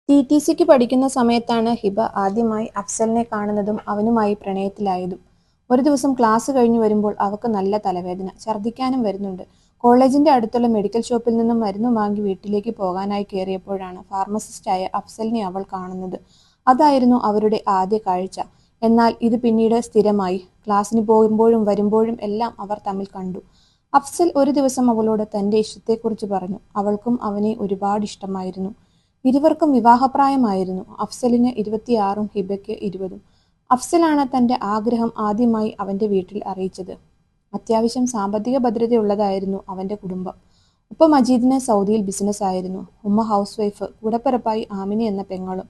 ടിടിസിക്ക് പഠിക്കുന്ന സമയത്താണ് ഹിബ ആദ്യമായി അഫ്സലിനെ കാണുന്നതും അവനുമായി പ്രണയത്തിലായതും. ഒരു ദിവസം ക്ലാസ് കഴിഞ്ഞു വരുമ്പോൾ അവൾക്ക് നല്ല തലവേദന, ഛർദ്ദിക്കാനും വരുന്നുണ്ട്. കോളേജിന്റെ അടുത്തുള്ള മെഡിക്കൽ ഷോപ്പിൽ നിന്നും മരുന്ന് വാങ്ങി വീട്ടിലേക്ക് പോകാനായി കയറിയപ്പോഴാണ് ഫാർമസിസ്റ്റായ അഫ്സലിനെ അവൾ കാണുന്നത്. അതായിരുന്നു അവരുടെ ആദ്യ കാഴ്ച. എന്നാൽ ഇത് പിന്നീട് സ്ഥിരമായി. ക്ലാസ്സിന് പോകുമ്പോഴും വരുമ്പോഴും എല്ലാം അവർ തമ്മിൽ കണ്ടു. അഫ്സൽ ഒരു ദിവസം അവളോട് തന്റെ ഇഷ്ടത്തെക്കുറിച്ച് പറഞ്ഞു. അവൾക്കും അവനെ ഒരുപാട് ഇഷ്ടമായിരുന്നു. ഇരുവർക്കും വിവാഹപ്രായമായിരുന്നു. അഫ്സലിന് 26ഉം ഹിബയ്ക്ക് 20ഉം. അഫ്സലാണ് തന്റെ ആഗ്രഹം ആദ്യമായി അവന്റെ വീട്ടിൽ അറിയിച്ചത്. അത്യാവശ്യം സാമ്പത്തിക ഭദ്രതയുള്ളതായിരുന്നു അവന്റെ കുടുംബം. ഉപ്പ മജീദിന് സൗദിയിൽ ബിസിനസ് ആയിരുന്നു. ഉമ്മ ഹൗസ് വൈഫ്, കൂടപ്പിറപ്പായി ആമിന എന്ന പെങ്ങളും.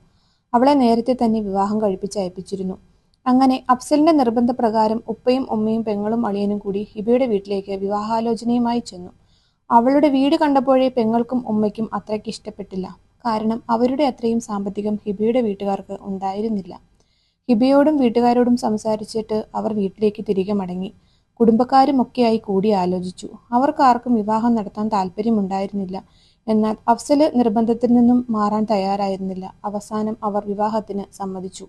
അവളെ നേരത്തെ തന്നെ വിവാഹം കഴിപ്പിച്ചയപ്പിച്ചിരുന്നു. അങ്ങനെ അഫ്സലിന്റെ നിർബന്ധപ്രകാരം ഉപ്പയും ഉമ്മയും പെങ്ങളും അളിയനും കൂടി ഹിബയുടെ വീട്ടിലേക്ക് വിവാഹാലോചനയുമായി ചെന്നു. അവളുടെ വീട് കണ്ടപ്പോഴേ പെങ്ങൾക്കും ഉമ്മയ്ക്കും അത്രയ്ക്ക് ഇഷ്ടപ്പെട്ടില്ല. കാരണം അവരുടെ അത്രയും സാമ്പത്തികം ഹിബയുടെ വീട്ടുകാർക്ക് ഉണ്ടായിരുന്നില്ല. ഹിബയോടും വീട്ടുകാരോടും സംസാരിച്ചിട്ട് അവർ വീട്ടിലേക്ക് തിരികെ മടങ്ങി. കുടുംബക്കാരുമൊക്കെയായി കൂടി ആലോചിച്ചു. അവർക്കാർക്കും വിവാഹം നടത്താൻ താല്പര്യമുണ്ടായിരുന്നില്ല. എന്നാൽ അഫ്സല് നിർബന്ധത്തിൽ നിന്നും മാറാൻ തയ്യാറായിരുന്നില്ല. അവസാനം അവർ വിവാഹത്തിന് സമ്മതിച്ചു.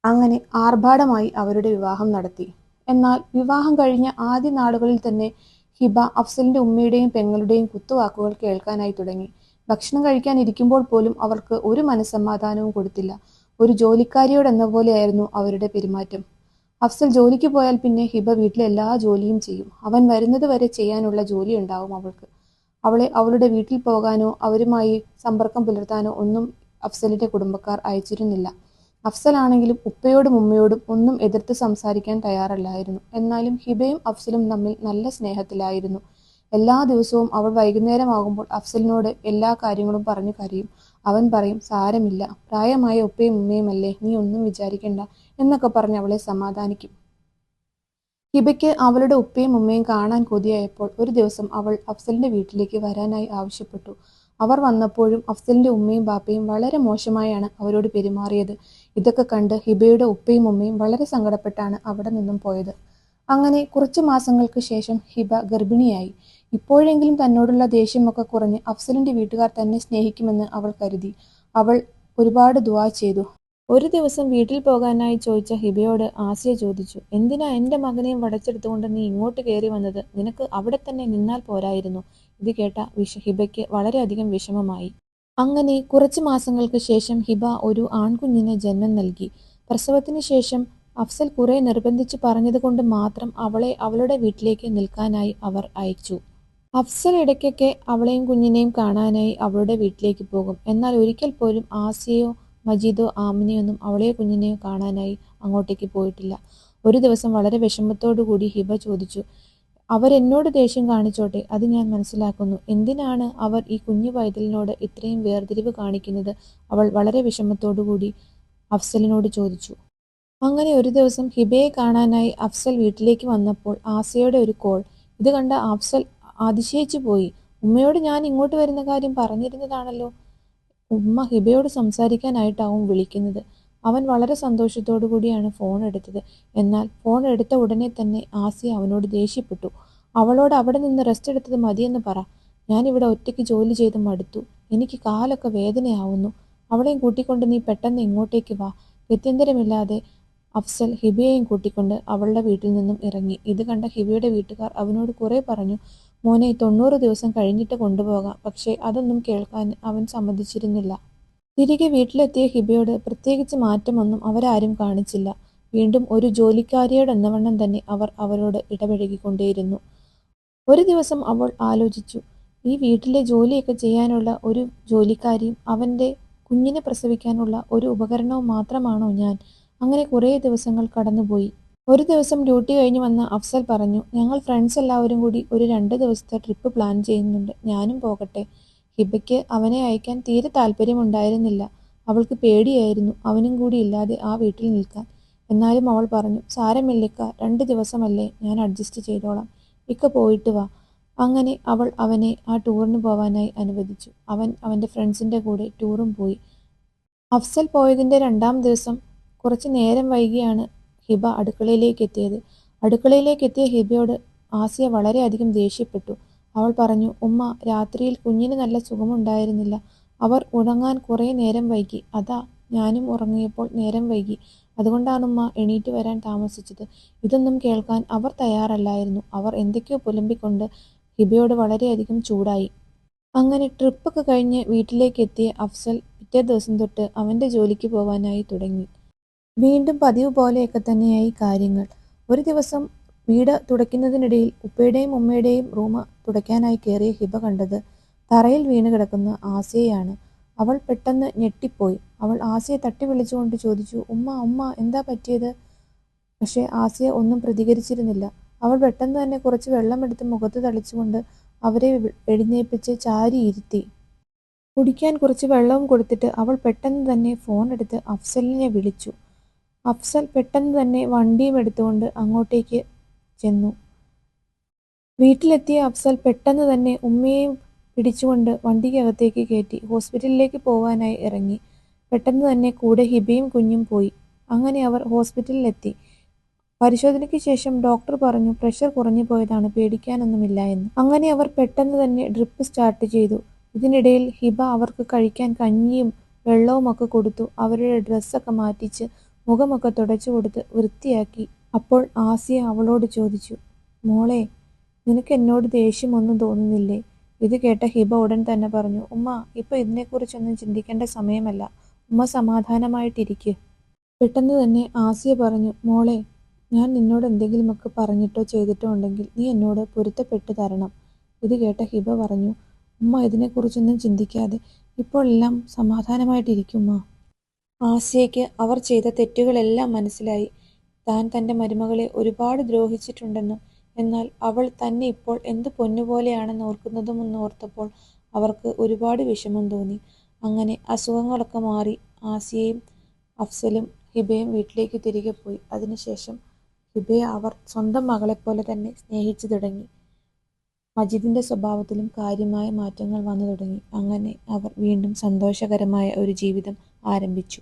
അങ്ങനെ ആർഭാടമായി അവരുടെ വിവാഹം നടത്തി. എന്നാൽ വിവാഹം കഴിഞ്ഞ ആദ്യ നാളുകളിൽ തന്നെ ഹിബ അഫ്സലിന്റെ ഉമ്മയുടെയും പെങ്ങളുടെയും കുത്തുവാക്കുകൾ കേൾക്കാനായി തുടങ്ങി. ഭക്ഷണം കഴിക്കാൻ ഇരിക്കുമ്പോൾ പോലും അവർക്ക് ഒരു മനസ്സമാധാനവും കൊടുത്തില്ല. ഒരു ജോലിക്കാരിയോടെന്ന പോലെയായിരുന്നു അവരുടെ പെരുമാറ്റം. അഫ്സൽ ജോലിക്ക് പോയാൽ പിന്നെ ഹിബ വീട്ടിലെ എല്ലാ ജോലിയും ചെയ്യും. അവൻ വരുന്നത് വരെ ചെയ്യാനുള്ള ജോലി ഉണ്ടാവും അവൾക്ക്. അവളെ അവളുടെ വീട്ടിൽ പോകാനോ അവരുമായി സമ്പർക്കം പുലർത്താനോ ഒന്നും അഫ്സലിന്റെ കുടുംബക്കാർ അയച്ചിരുന്നില്ല. അഫ്സലാണെങ്കിലും ഉപ്പയോടും ഉമ്മയോടും ഒന്നും എതിർത്ത് സംസാരിക്കാൻ തയ്യാറല്ലായിരുന്നു. എന്നാലും ഹിബയും അഫ്സലും തമ്മിൽ നല്ല സ്നേഹത്തിലായിരുന്നു. എല്ലാ ദിവസവും അവൾ വൈകുന്നേരമാകുമ്പോൾ അഫ്സലിനോട് എല്ലാ കാര്യങ്ങളും പറഞ്ഞു കരയും. അവൻ പറയും, സാരമില്ല, പ്രായമായ ഉപ്പയും ഉമ്മയും അല്ലേ, നീ ഒന്നും വിചാരിക്കണ്ട എന്നൊക്കെ പറഞ്ഞ് അവളെ സമാധാനിക്കും. ഹിബയ്ക്ക് അവളുടെ ഉപ്പയും ഉമ്മയും കാണാൻ കൊതിയായപ്പോൾ ഒരു ദിവസം അവൾ അഫ്സലിന്റെ വീട്ടിലേക്ക് വരാനായി ആവശ്യപ്പെട്ടു. അവർ വന്നപ്പോഴും അഫ്സലിന്റെ ഉമ്മയും ബാപ്പയും വളരെ മോശമായാണ് അവരോട് പെരുമാറിയത്. ഇതൊക്കെ കണ്ട് ഹിബയുടെ ഉപ്പയും ഉമ്മയും വളരെ സങ്കടപ്പെട്ടാണ് അവിടെ നിന്നും പോയത്. അങ്ങനെ കുറച്ചു മാസങ്ങൾക്ക് ശേഷം ഹിബ ഗർഭിണിയായി. ഇപ്പോഴെങ്കിലും തന്നോടുള്ള ദേഷ്യമൊക്കെ കുറഞ്ഞ് അഫ്സലിന്റെ വീട്ടുകാർ തന്നെ സ്നേഹിക്കുമെന്ന് അവൾ കരുതി. അവൾ ഒരുപാട് ദുആ ചെയ്തു. ഒരു ദിവസം വീട്ടിൽ പോകാനായി ചോദിച്ച ഹിബയോട് ആസിയ ചോദിച്ചു, എന്തിനാ എന്റെ മകനെയും വടച്ചെടുത്തുകൊണ്ട് നീ ഇങ്ങോട്ട് കയറി വന്നത്? നിനക്ക് അവിടെ തന്നെ നിന്നാൽ പോരായിരുന്നു? ഇത് കേട്ട ഹിബയ്ക്ക് വളരെയധികം വിഷമമായി. അങ്ങനെ കുറച്ചു മാസങ്ങൾക്ക് ശേഷം ഹിബ ഒരു ആൺകുഞ്ഞിന് ജന്മം നൽകി. പ്രസവത്തിന് ശേഷം അഫ്സൽ കുറെ നിർബന്ധിച്ച് പറഞ്ഞതുകൊണ്ട് മാത്രം അവളെ അവളുടെ വീട്ടിലേക്ക് നിൽക്കാനായി അവർ അയച്ചു. അഫ്സൽ ഇടയ്ക്കൊക്കെ അവളെയും കുഞ്ഞിനെയും കാണാനായി അവളുടെ വീട്ടിലേക്ക് പോകും. എന്നാൽ ഒരിക്കൽ പോലും ആസിയയോ മജീദോ ആമിനയൊന്നും അവളെയോ കുഞ്ഞിനെയോ കാണാനായി അങ്ങോട്ടേക്ക് പോയിട്ടില്ല. ഒരു ദിവസം വളരെ വിഷമത്തോടു കൂടി ഹിബ ചോദിച്ചു, അവരെന്നോട് ദേഷ്യം കാണിച്ചോട്ടെ, അത് ഞാൻ മനസ്സിലാക്കുന്നു. എന്തിനാണ് അവർ ഈ കുഞ്ഞു പൈതലിനോട് ഇത്രയും വേർതിരിവ് കാണിക്കുന്നത്? അവൾ വളരെ വിഷമത്തോടു കൂടി അഫ്സലിനോട് ചോദിച്ചു. അങ്ങനെ ഒരു ദിവസം ഹിബയെ കാണാനായി അഫ്സൽ വീട്ടിലേക്ക് വന്നപ്പോൾ ആസിയയുടെ ഒരു കോൾ. ഇത് കണ്ട അഫ്സൽ അതിശയിച്ചു പോയി. ഉമ്മയോട് ഞാൻ ഇങ്ങോട്ട് വരുന്ന കാര്യം പറഞ്ഞിരുന്നതാണല്ലോ. ഉമ്മ ഹിബയോട് സംസാരിക്കാനായിട്ടാവും വിളിക്കുന്നത്. അവൻ വളരെ സന്തോഷത്തോടു കൂടിയാണ് ഫോൺ എടുത്തത്. എന്നാൽ ഫോൺ എടുത്ത ഉടനെ തന്നെ ആസിയ അവനോട് ദേഷ്യപ്പെട്ടു. അവളോട് അവിടെ നിന്ന് റെസ്റ്റ് എടുത്തത് മതിയെന്ന് പറ. ഞാനിവിടെ ഒറ്റയ്ക്ക് ജോലി ചെയ്ത് മടുത്തു. എനിക്ക് കാലൊക്കെ വേദനയാവുന്നു. അവളെയും കൂട്ടിക്കൊണ്ട് നീ പെട്ടെന്ന് ഇങ്ങോട്ടേക്ക് വാ. ഗത്യന്തരമില്ലാതെ അഫ്സൽ ഹിബയെയും കൂട്ടിക്കൊണ്ട് അവളുടെ വീട്ടിൽ നിന്നും ഇറങ്ങി. ഇത് കണ്ട ഹിബയുടെ വീട്ടുകാർ അവനോട് കുറെ പറഞ്ഞു, മോനെ 90 ദിവസം കഴിഞ്ഞിട്ട് കൊണ്ടുപോകാം. പക്ഷേ അതൊന്നും കേൾക്കാൻ അവൻ സമ്മതിച്ചിരുന്നില്ല. തിരികെ വീട്ടിലെത്തിയ ഹിബയോട് പ്രത്യേകിച്ച് മാറ്റമൊന്നും അവരാരും കാണിച്ചില്ല. വീണ്ടും ഒരു ജോലിക്കാരിയോടെന്നവണ്ണം തന്നെ അവർ അവരോട് ഇടപഴകിക്കൊണ്ടേയിരുന്നു. ഒരു ദിവസം അവൾ ആലോചിച്ചു, ഈ വീട്ടിലെ ജോലിയൊക്കെ ചെയ്യാനുള്ള ഒരു ജോലിക്കാരിയും അവൻ്റെ കുഞ്ഞിനെ പ്രസവിക്കാനുള്ള ഒരു ഉപകരണവും മാത്രമാണോ ഞാൻ? അങ്ങനെ കുറേ ദിവസങ്ങൾ കടന്നുപോയി. ഒരു ദിവസം ഡ്യൂട്ടി കഴിഞ്ഞ് വന്ന അഫ്സൽ പറഞ്ഞു, ഞങ്ങൾ ഫ്രണ്ട്സ് എല്ലാവരും കൂടി ഒരു 2 ദിവസത്തെ ട്രിപ്പ് പ്ലാൻ ചെയ്യുന്നുണ്ട്. ഞാനും പോകട്ടെ? ഹിബയ്ക്ക് അവനെ അയക്കാൻ തീരെ താല്പര്യമുണ്ടായിരുന്നില്ല. അവൾക്ക് പേടിയായിരുന്നു അവനും കൂടി ഇല്ലാതെ ആ വീട്ടിൽ നിൽക്കാൻ. എന്നാലും അവൾ പറഞ്ഞു, സാരമില്ലിക്ക, 2 ദിവസമല്ലേ, ഞാൻ അഡ്ജസ്റ്റ് ചെയ്തോളാം. ഇക്ക പോയിട്ട് വാ. അങ്ങനെ അവൾ അവനെ ആ ടൂറിന് പോവാനായി അനുവദിച്ചു. അവൻ അവൻ്റെ ഫ്രണ്ട്സിൻ്റെ കൂടെ ടൂറും പോയി. അഫ്സൽ പോയതിൻ്റെ 2-ാം ദിവസം കുറച്ച് നേരം വൈകിയാണ് ഹിബ അടുക്കളയിലേക്ക് എത്തിയത്. അടുക്കളയിലേക്ക് എത്തിയ ഹിബയോട് ആസിയ വളരെയധികം ദേഷ്യപ്പെട്ടു. അവൾ പറഞ്ഞു, ഉമ്മ, രാത്രിയിൽ കുഞ്ഞിന് നല്ല സുഖമുണ്ടായിരുന്നില്ല. അവർ ഉറങ്ങാൻ കുറേ നേരം വൈകി. അതാ ഞാനും ഉറങ്ങിയപ്പോൾ നേരം വൈകി. അതുകൊണ്ടാണുമ്മ എണീറ്റ് വരാൻ താമസിച്ചത്. ഇതൊന്നും കേൾക്കാൻ അവർ തയ്യാറല്ലായിരുന്നു. അവർ എന്തൊക്കെയോ പുലമ്പിക്കൊണ്ട് ഹിബയോട് വളരെയധികം ചൂടായി. അങ്ങനെ ട്രിപ്പൊക്കെ കഴിഞ്ഞ് വീട്ടിലേക്ക് എത്തിയ അഫ്സൽ പിറ്റേ ദിവസം തൊട്ട് അവന്റെ ജോലിക്ക് പോവാനായി തുടങ്ങി. വീണ്ടും പതിവ് പോലെയൊക്കെ തന്നെയായി കാര്യങ്ങൾ. ഒരു ദിവസം വീട് തുടയ്ക്കുന്നതിനിടയിൽ ഉപ്പയുടെയും ഉമ്മയുടെയും റൂം തുടയ്ക്കാനായി കയറിയ ഹിബ കണ്ടത് തറയിൽ വീണ് കിടക്കുന്ന ആസിയയാണ്. അവൾ പെട്ടെന്ന് ഞെട്ടിപ്പോയി. അവൾ ആസിയെ തട്ടി വിളിച്ചുകൊണ്ട് ചോദിച്ചു, ഉമ്മ ഉമ്മ എന്താ പറ്റിയത്? പക്ഷേ ആസിയ ഒന്നും പ്രതികരിച്ചിരുന്നില്ല. അവൾ പെട്ടെന്ന് തന്നെ കുറച്ച് വെള്ളമെടുത്ത് മുഖത്ത് തളിച്ചുകൊണ്ട് അവരെ എഴുന്നേൽപ്പിച്ച് ചാരി ഇരുത്തി. കുടിക്കാൻ കുറച്ച് വെള്ളവും കൊടുത്തിട്ട് അവൾ പെട്ടെന്ന് തന്നെ ഫോൺ എടുത്ത് അഫ്സലിനെ വിളിച്ചു. അഫ്സൽ പെട്ടെന്ന് തന്നെ വണ്ടിയും എടുത്തുകൊണ്ട് അങ്ങോട്ടേക്ക് ചെന്നു. വീട്ടിലെത്തിയ അഫ്സൽ പെട്ടെന്ന് തന്നെ ഉമ്മയെയും പിടിച്ചുകൊണ്ട് വണ്ടിക്കകത്തേക്ക് കയറ്റി ഹോസ്പിറ്റലിലേക്ക് പോവാനായി ഇറങ്ങി. പെട്ടെന്ന് തന്നെ കൂടെ ഹിബയും കുഞ്ഞും പോയി. അങ്ങനെ അവർ ഹോസ്പിറ്റലിലെത്തി. പരിശോധനയ്ക്ക് ശേഷം ഡോക്ടർ പറഞ്ഞു പ്രഷർ കുറഞ്ഞു പോയതാണ്, പേടിക്കാനൊന്നുമില്ല എന്ന്. അങ്ങനെ അവർ പെട്ടെന്ന് തന്നെ ഡ്രിപ്പ് സ്റ്റാർട്ട് ചെയ്തു. ഇതിനിടയിൽ ഹിബ അവർക്ക് കഴിക്കാൻ കഞ്ഞിയും വെള്ളവും ഒക്കെ കൊടുത്തു. അവരുടെ ഡ്രസ്സൊക്കെ മാറ്റിച്ച് മുഖമൊക്കെ തുടച്ചു കൊടുത്ത് വൃത്തിയാക്കി. അപ്പോൾ ആസിയ അവളോട് ചോദിച്ചു, മോളെ നിനക്ക് എന്നോട് ദേഷ്യമൊന്നും തോന്നുന്നില്ലേ? ഇത് കേട്ട ഹിബ ഉടൻ തന്നെ പറഞ്ഞു, ഉമ്മ ഇപ്പൊ ഇതിനെക്കുറിച്ചൊന്നും ചിന്തിക്കേണ്ട സമയമല്ല, ഉമ്മ സമാധാനമായിട്ടിരിക്ക്. പെട്ടെന്ന് തന്നെ ആസിയ പറഞ്ഞു, മോളെ ഞാൻ നിന്നോട് എന്തെങ്കിലുമൊക്കെ പറഞ്ഞിട്ടോ ചെയ്തിട്ടോ ഉണ്ടെങ്കിൽ നീ എന്നോട് പൊരുത്തപ്പെട്ടു തരണം. ഇത് കേട്ട ഹിബ പറഞ്ഞു, ഉമ്മ ഇതിനെക്കുറിച്ചൊന്നും ചിന്തിക്കാതെ ഇപ്പോൾ എല്ലാം സമാധാനമായിട്ടിരിക്കുമ്മ. ആസിയയ്ക്ക് അവർ ചെയ്ത തെറ്റുകളെല്ലാം മനസ്സിലായി. താൻ തൻ്റെ മരുമകളെ ഒരുപാട് ദ്രോഹിച്ചിട്ടുണ്ടെന്നും എന്നാൽ അവൾ തന്നെ ഇപ്പോൾ എന്ത് പൊന്നുപോലെയാണെന്ന് ഓർക്കുന്നതുമെന്നോർത്തപ്പോൾ അവർക്ക് ഒരുപാട് വിഷമം തോന്നി. അങ്ങനെ അസുഖങ്ങളൊക്കെ മാറി ആസിയയും അഫ്സലും ഹിബയും വീട്ടിലേക്ക് തിരികെ പോയി. അതിനുശേഷം ഹിബയെ അവർ സ്വന്തം മകളെപ്പോലെ തന്നെ സ്നേഹിച്ചു തുടങ്ങി. മജീദിന്റെ സ്വഭാവത്തിലും കാര്യമായ മാറ്റങ്ങൾ വന്നു തുടങ്ങി. അങ്ങനെ അവർ വീണ്ടും സന്തോഷകരമായ ഒരു ജീവിതം ആരംഭിച്ചു.